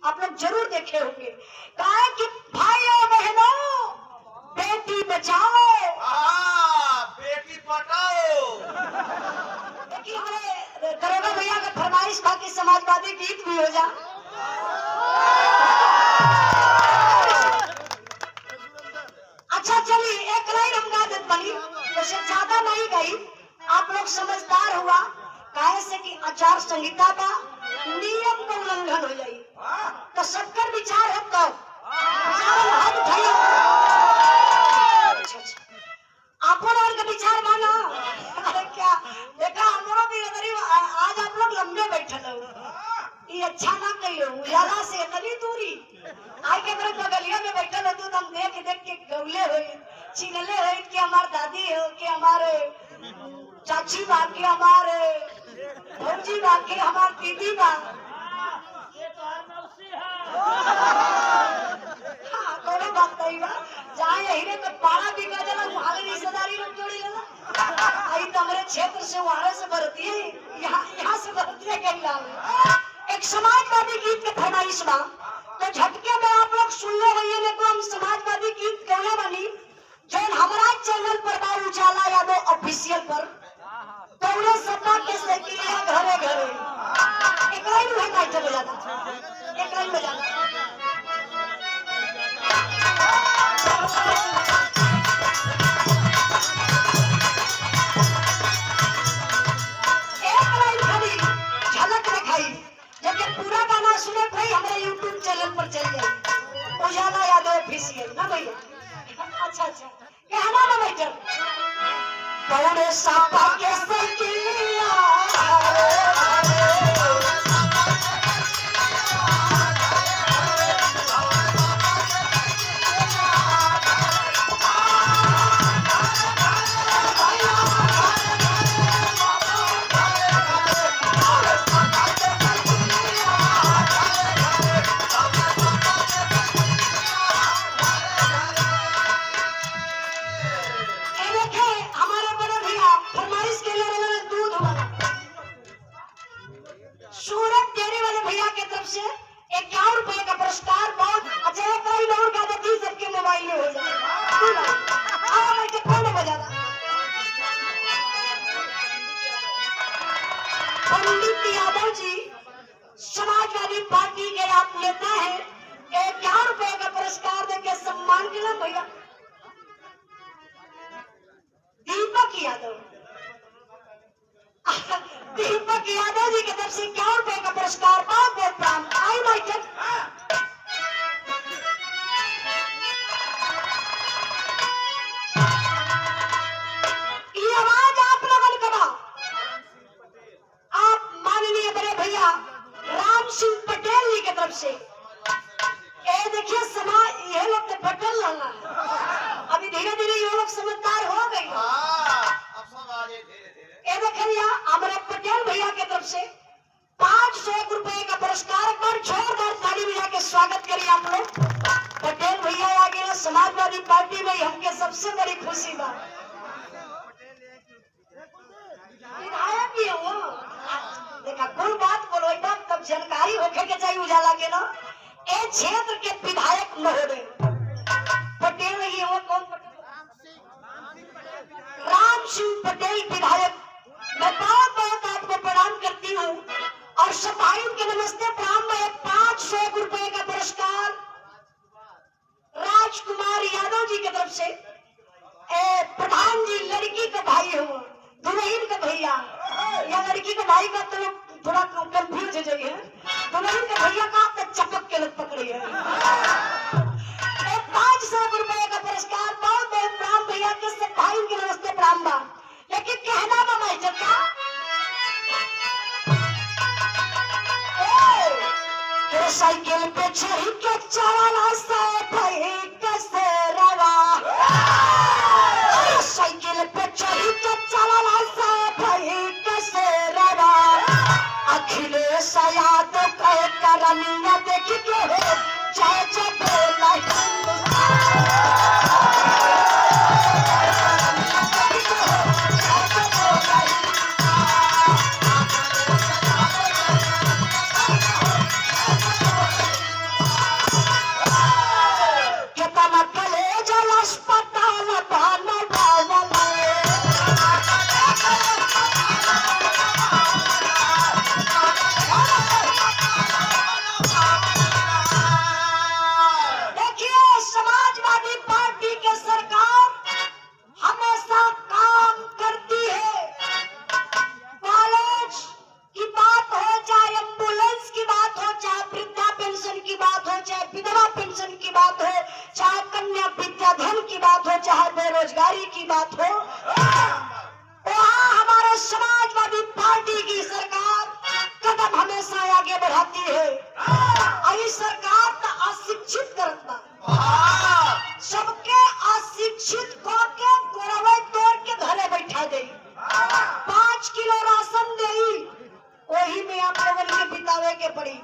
आप लोग जरूर देखे होंगे। कहा कि भाइयों बहनों बेटी बचाओ बेटी पटाओ। देखिए हमारे दरोगा भैया का फरमाइश था कि समाजवादी गीत भी हो जा। अच्छा चलिए एक लाइन हम गा देते बनी, वैसे ज्यादा नहीं गई, आप लोग समझदार हुआ काहे से कि आचार संहिता का नियम का उल्लंघन हो जाए तो सबकर विचार है तो हाथ उठाइए। आपन और का विचार माना। अरे क्या देखा हमारा भी आज आप लोग लंबे बैठे ये अच्छा ना कहियो उजाला से इतनी दूरी आई के मेरे बगलिया में बैठे रहते तो हम देख देख के गौले हो चिनले हो कि हमार दादी हो कि हमारे चाची बा के हमारे भौजी बा के हमार दीदी बा। हाँ कोनो बात नहीं बा जहाँ यही रे तो पाला बिका जला वहाँ रिश्तेदारी लोग जोड़ी लेना आई तो हमारे क्षेत्र से वहाँ से भरती है यहाँ से भरती है कहीं लाओ एक समाजवादी गीत के फरमाइश बा तो झटके में आप लोग सुन ले रही है को हम समाजवादी गीत कहने बनी जो हमारा चैनल पर बा उजाला यादव ऑफिशियल पर दौड़े सपा के साइकिलिया घरे घरे एक लाइन में बैठे बजाना एक लाइन बजाना एक लाइन खाली झलक दिखाई जबकि पूरा गाना सुने भाई हमारे YouTube चैनल पर चल जाए उजाला यादव ऑफिशियल ना भैया। अच्छा अच्छा कहना ना बैठे दौड़े सपा के साइकिलिया पंडित यादव जी समाजवादी पार्टी के आप नेता है 51 रुपए का पुरस्कार देके सम्मान किया भैया। दीपक यादव दीपक यादव जी की तरफ से 51 रुपए का पुरस्कार बहुत बहुत प्रणाम। आई माइकल ये आवाज आप लोगों का आप माननीय बड़े भैया राम सिंह पटेल जी की तरफ से ये देखिए समाज ये लोग तो पटेल लगा अभी धीरे धीरे ये लोग समझदार हो गए। ये देखिए हमारे पटेल भैया की तरफ से 500 रुपए का पुरस्कार पर जोरदार ताली बजा के स्वागत करिए आप लोग। पटेल भैया आ गए समाजवादी पार्टी में हमके सबसे बड़ी खुशी बात विधायक भी है वो देखा कोई बात बोलो तब जानकारी होके के चाहिए उजाला के ना ए क्षेत्र के विधायक महोदय पटेल ही है वो कौन राम सिंह पटेल विधायक मैं बहुत बहुत आपको प्रणाम करती हूँ और सफाई के नमस्ते प्रणाम में 500 रुपए का पुरस्कार राजकुमार यादव जी की तरफ से प्रधान जी लड़की का भाई हो दुल्हन का भैया या लड़की का भाई का तो थोड़ा कंफ्यूज हो जाइए दुल्हन का भैया का तो चपक के लग पकड़ी है 500 रुपए का पुरस्कार बहुत बहुत प्रणाम भैया के भाई के नमस्ते प्रणाम बा लेकिन कहना ना मैं चलता साइकिल पे चढ़ के चढ़ना से भाई कैसे रवा साइकिल पे चढ़ के चढ़ना से भाई कैसे रवा अखिलेश यादव का करनिया देख के जय जय बोला चाहे विधवा पेंशन की बात हो, चाहे कन्या विद्याधन की बात हो, चाहे बेरोजगारी की बात हो, वहाँ हमारे समाजवादी पार्टी की सरकार कदम हमेशा आगे बढ़ाती है। अभी सरकार का अशिक्षित करत बा, सबके अशिक्षित को के गोरवे तोड़ के घरे बैठा दे, 5 किलो राशन दे, वही में आप लोगन के बितावे के पड़ी।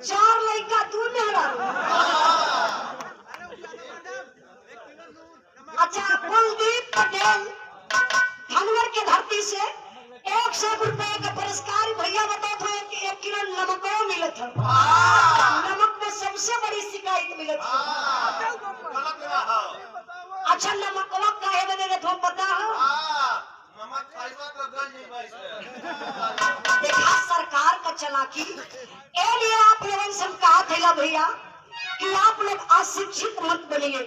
4 लड़का तू मेहरा। अच्छा, कुलदीप पटेल धनगर के धरती से 100 रुपए का पुरस्कार भैया बताते हैं कि 1 किलो नमक मिलत है। नमक में सबसे बड़ी शिकायत मिलत है। अच्छा, नमकवा काहे बदे रे तुम पता है? देखा सरकार का चालाकी, ए लिए आप लोगों से कहा था भैया कि आप लोग अशिक्षित मत बनिए।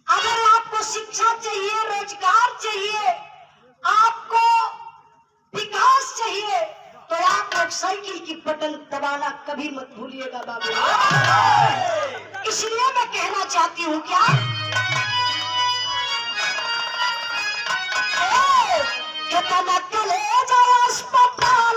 अगर आपको शिक्षा चाहिए, रोजगार चाहिए, आपको विकास चाहिए, तो आप लोग साइकिल की बटन दबाना कभी मत भूलिएगा बाबू। इसलिए मैं कहना चाहती हूँ क्या अस्पताल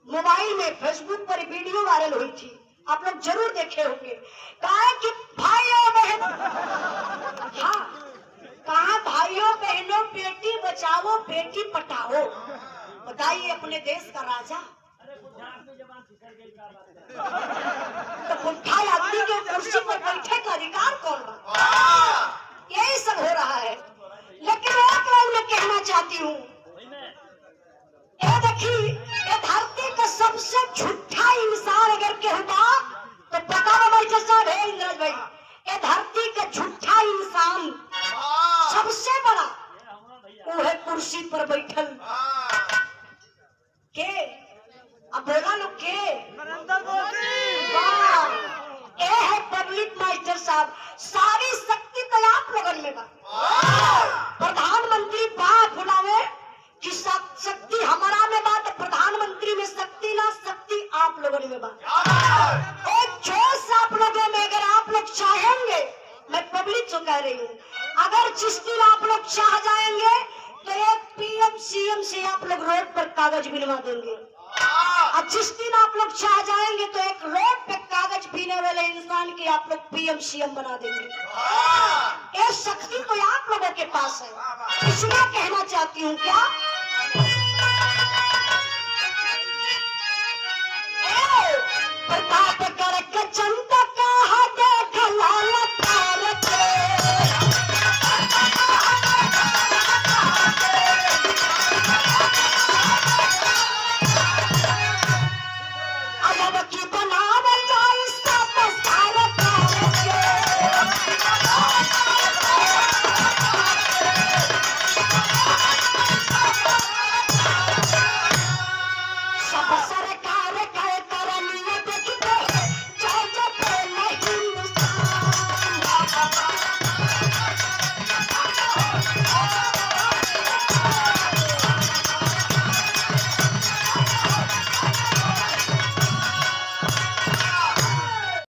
मोबाइल में फेसबुक पर वीडियो वायरल हुई थी, आप लोग जरूर देखे होंगे। कहा कि भाइयों बहन, हाँ कहा भाइयों बहनों बेटी बचाओ बेटी पटाओ। बताइए अपने देश का राजा तो पुट्ठा आदमी के कुर्सी पर बैठे का अधिकार कौन बा? यही सब हो रहा है। लेकिन एक लाइन में कहना चाहती हूँ, ये देखिए ये धरती का सबसे झूठा इंसान अगर कहूँगा तो पता भाई साहब है इंद्रज भाई, ये धरती का झूठा इंसान सबसे बड़ा वो है कुर्सी पर बैठल के। अब बोला लोग के ये है पब्लिक मास्टर साहब। सारी शक्ति तो आप लोगन में बा। प्रधानमंत्री बात बुलावे कि शक्ति हमारा में बात, प्रधानमंत्री में शक्ति ना, शक्ति आप लोगों में बात। एक जोश आप लोगों में अगर आप लोग चाहेंगे, मैं पब्लिक को कह रही हूँ, अगर जिस दिन आप लोग चाह जाएंगे तो एक पीएम सीएम से आप लोग रोड पर कागज बनवा देंगे। और जिस दिन आप लोग चाह जाएंगे तो एक रोड पे कागज पीने वाले इंसान की आप लोग पीएम सीएम बना देंगे। ये शक्ति तो आप लोगों के पास है। इसलिए कहना चाहती हूँ क्या